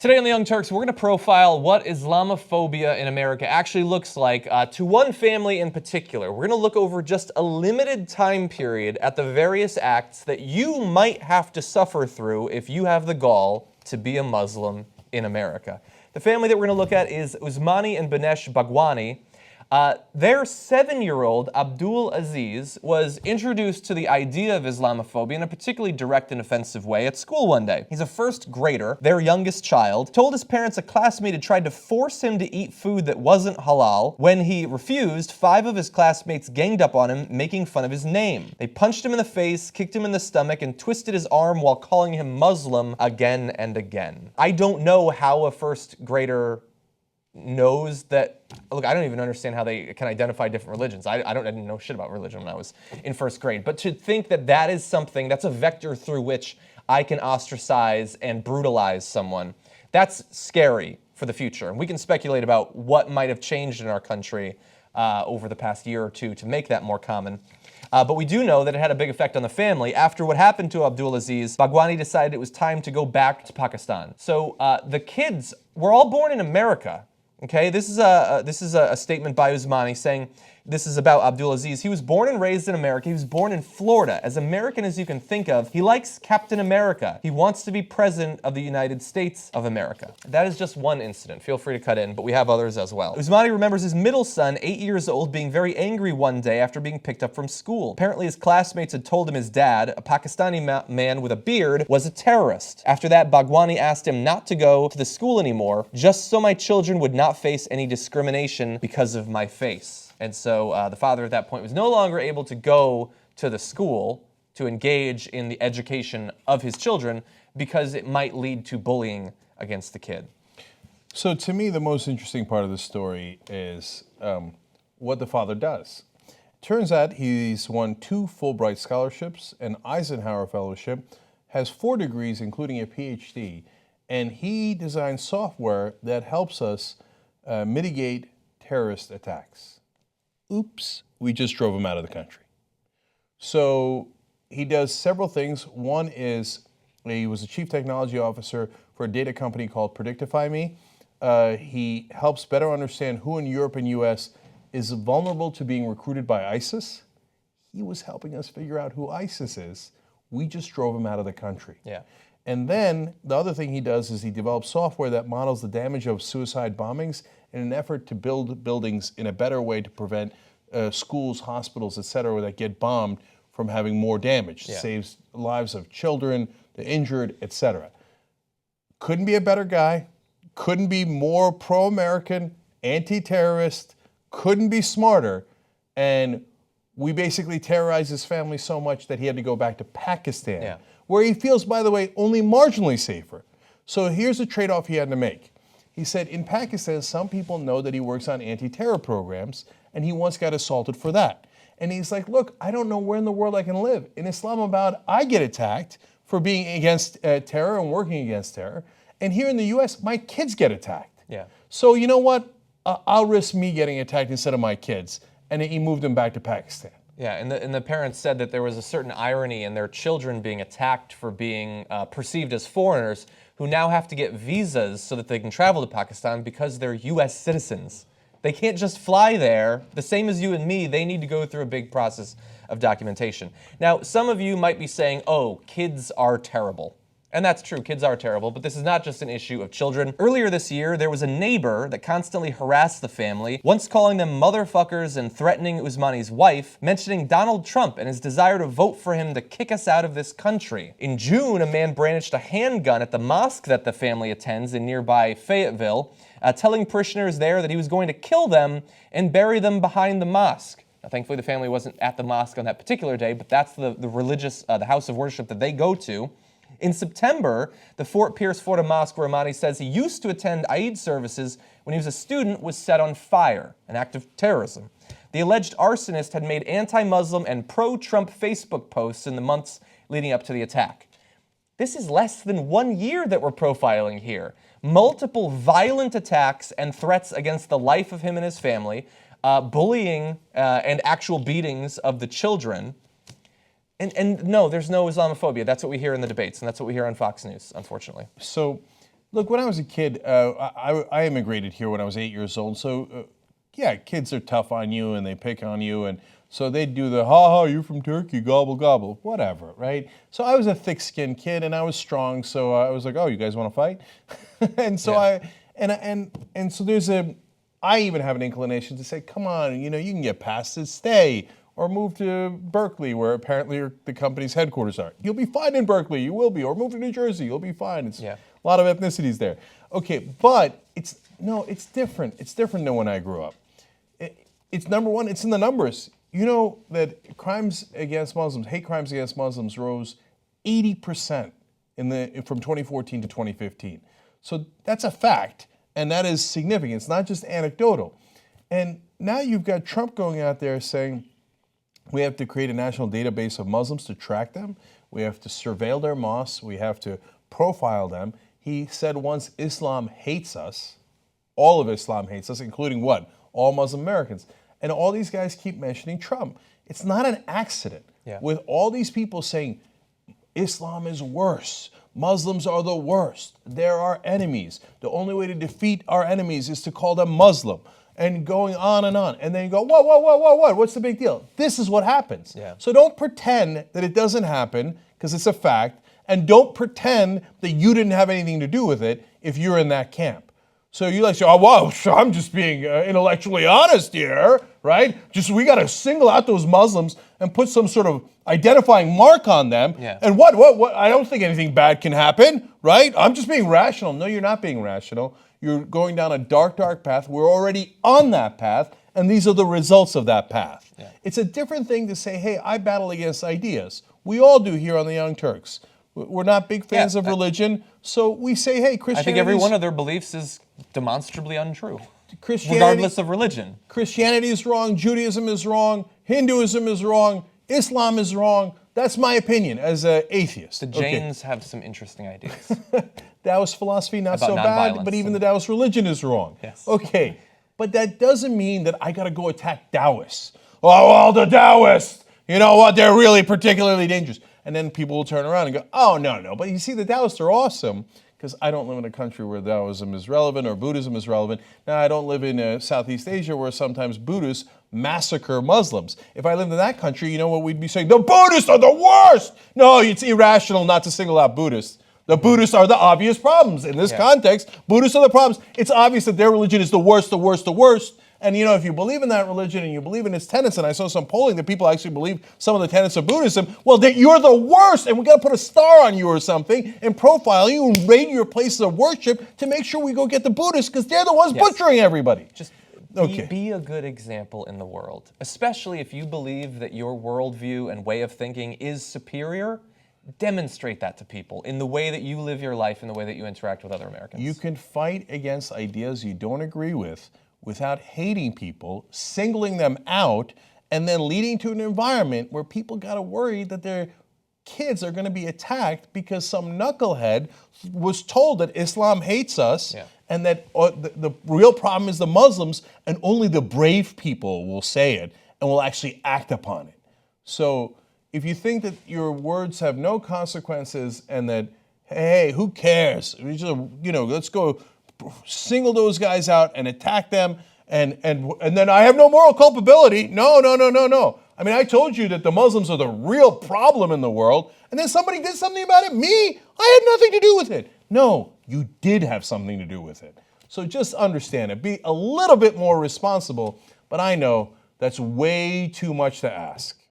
Today on the Young Turks, we're going to profile what Islamophobia in America actually looks like to one family in particular. We're going to look over just a limited time period at the various acts that you might have to suffer through if you have the gall to be a Muslim in America. The family that we're going to look at is Usmani and Binish Bhagwanee. Their 7-year-old, Abdul Aziz, was introduced to the idea of Islamophobia in a particularly direct and offensive way at school one day. He's a first grader, their youngest child, told his parents a classmate had tried to force him to eat food that wasn't halal. When he refused, 5 of his classmates ganged up on him, making fun of his name. They punched him in the face, kicked him in the stomach, and twisted his arm while calling him Muslim again and again. I don't know how a first grader knows that. Look, I don't even understand how they can identify different religions. I didn't know shit about religion when I was in first grade. But to think that that is something, that's a vector through which I can ostracize and brutalize someone, that's scary for the future. And we can speculate about what might have changed in our country over the past year or two to make that more common. But we do know that it had a big effect on the family. After what happened to Abdul Aziz, Bhagwanee decided it was time to go back to Pakistan. So the kids were all born in America. Okay, this is a statement by Usmani saying this is about Abdul Aziz. He was born and raised in America. He was born in Florida. As American as you can think of, he likes Captain America. He wants to be president of the United States of America. That is just one incident. Feel free to cut in, but we have others as well. Usmani remembers his middle son, 8 years old, being very angry one day after being picked up from school. Apparently his classmates had told him his dad, a Pakistani man with a beard, was a terrorist. After that, Bhagwanee asked him not to go to the school anymore, just so my children would not face any discrimination because of my face. And so the father at that point was no longer able to go to the school to engage in the education of his children because it might lead to bullying against the kid. So to me, the most interesting part of the story is what the father does. Turns out he's won 2 Fulbright scholarships, an Eisenhower Fellowship, has 4 degrees, including a PhD, and he designed software that helps us mitigate terrorist attacks. Oops, we just drove him out of the country. So he does several things. One is he was a chief technology officer for a data company called Predictify Me. He helps better understand who in Europe and US is vulnerable to being recruited by ISIS. He was helping us figure out who ISIS is. We just drove him out of the country. Yeah. And then the other thing he does is he develops software that models the damage of suicide bombings in an effort to build buildings in a better way to prevent schools, hospitals, etc., that get bombed from having more damage. Yeah. Saves lives of children, the injured, etc. Couldn't be a better guy. Couldn't be more pro-American, anti-terrorist. Couldn't be smarter. And we basically terrorized his family so much that he had to go back to Pakistan. Yeah. Where he feels, by the way, only marginally safer. So here's a trade-off he had to make. He said, in Pakistan, some people know that he works on anti-terror programs, and he once got assaulted for that. And he's like, look, I don't know where in the world I can live. In Islamabad, I get attacked for being against terror and working against terror. And here in the US, my kids get attacked. Yeah. So you know what? I'll risk me getting attacked instead of my kids. And he moved them back to Pakistan. Yeah, and the parents said that there was a certain irony in their children being attacked for being perceived as foreigners who now have to get visas so that they can travel to Pakistan because they're U.S. citizens. They can't just fly there. The same as you and me, they need to go through a big process of documentation. Now, some of you might be saying, oh, kids are terrible. And that's true, kids are terrible, but this is not just an issue of children. Earlier this year, there was a neighbor that constantly harassed the family, once calling them motherfuckers and threatening Usmani's wife, mentioning Donald Trump and his desire to vote for him to kick us out of this country. In June, a man brandished a handgun at the mosque that the family attends in nearby Fayetteville, telling parishioners there that he was going to kill them and bury them behind the mosque. Now, thankfully, the family wasn't at the mosque on that particular day, but that's the religious, the house of worship that they go to. In September, the Fort Pierce, Florida mosque where Usmani says he used to attend Eid services when he was a student was set on fire, an act of terrorism. The alleged arsonist had made anti-Muslim and pro-Trump Facebook posts in the months leading up to the attack. This is less than 1 year that we're profiling here. Multiple violent attacks and threats against the life of him and his family, bullying and actual beatings of the children. And no, there's no Islamophobia. That's what we hear in the debates, and that's what we hear on Fox News, unfortunately. So Look, when I was a kid, I immigrated here when I was 8 years old. So, yeah, kids are tough on you and they pick on you. And so they do the, ha ha, you're from Turkey, gobble, gobble, whatever, right? So I was a thick-skinned kid and I was strong. So I was like, oh, you guys want to fight? And so so there's I even have an inclination to say, come on, you can get past this, stay. Or move to Berkeley, where apparently the company's headquarters are. You'll be fine in Berkeley, you will be. Or move to New Jersey, you'll be fine. It's a lot of ethnicities there. Okay, but it's different. It's different than when I grew up. It's number one, it's in the numbers. You know that crimes against Muslims, hate crimes against Muslims rose 80% from 2014 to 2015. So that's a fact, and that is significant. It's not just anecdotal. And now you've got Trump going out there saying, we have to create a national database of Muslims to track them. We have to surveil their mosques. We have to profile them. He said once, Islam hates us. All of Islam hates us, including what? All Muslim Americans. And all these guys keep mentioning Trump. It's not an accident. With all these people saying, Islam is worse. Muslims are the worst. They're our enemies. The only way to defeat our enemies is to call them Muslim. And going on and on. And then you go, whoa, what's the big deal? This is what happens. So don't pretend that it doesn't happen, because it's a fact, and don't pretend that you didn't have anything to do with it if you're in that camp. So you like say, oh, wow, I'm just being intellectually honest here, right? We got to single out those Muslims and put some sort of identifying mark on them. And what? I don't think anything bad can happen, right? I'm just being rational. No, you're not being rational. You're going down a dark, dark path. We're already on that path, and these are the results of that path. It's a different thing to say, hey, I battle against ideas. We all do here on the Young Turks. We're not big fans of religion, so we say, hey, Christianity. I think every one of their beliefs is demonstrably untrue, regardless of religion. Christianity is wrong, Judaism is wrong, Hinduism is wrong, Islam is wrong. That's my opinion as an atheist. The Jains have some interesting ideas. Taoist philosophy, not about so bad, but even the Taoist religion is wrong. Okay, but that doesn't mean that I got to go attack Taoists. Oh, well, the Taoists, you know what, they're really particularly dangerous. And then people will turn around and go, oh, no. But you see, the Taoists are awesome, because I don't live in a country where Taoism is relevant or Buddhism is relevant. Now, I don't live in Southeast Asia where sometimes Buddhists massacre Muslims. If I lived in that country, you know what we'd be saying? The Buddhists are the worst! No, it's irrational not to single out Buddhists. The Buddhists are the obvious problems. In this context, Buddhists are the problems. It's obvious that their religion is the worst, the worst, the worst. And you know, if you believe in that religion and you believe in its tenets, and I saw some polling that people actually believe some of the tenets of Buddhism, well, that you're the worst, and we got to put a star on you or something and profile you and rate your places of worship to make sure we go get the Buddhists, because they're the ones butchering everybody. Just be a good example in the world, especially if you believe that your worldview and way of thinking is superior. Demonstrate that to people in the way that you live your life, in the way that you interact with other Americans. You can fight against ideas you don't agree with without hating people, singling them out, and then leading to an environment where people got to worry that their kids are going to be attacked because some knucklehead was told that Islam hates us and that the real problem is the Muslims, and only the brave people will say it and will actually act upon it. So if you think that your words have no consequences and that, hey, who cares? Let's go single those guys out and attack them, and then I have no moral culpability. No. I mean, I told you that the Muslims are the real problem in the world, and then somebody did something about it. Me? I had nothing to do with it. No, you did have something to do with it. So just understand it. Be a little bit more responsible, but I know that's way too much to ask.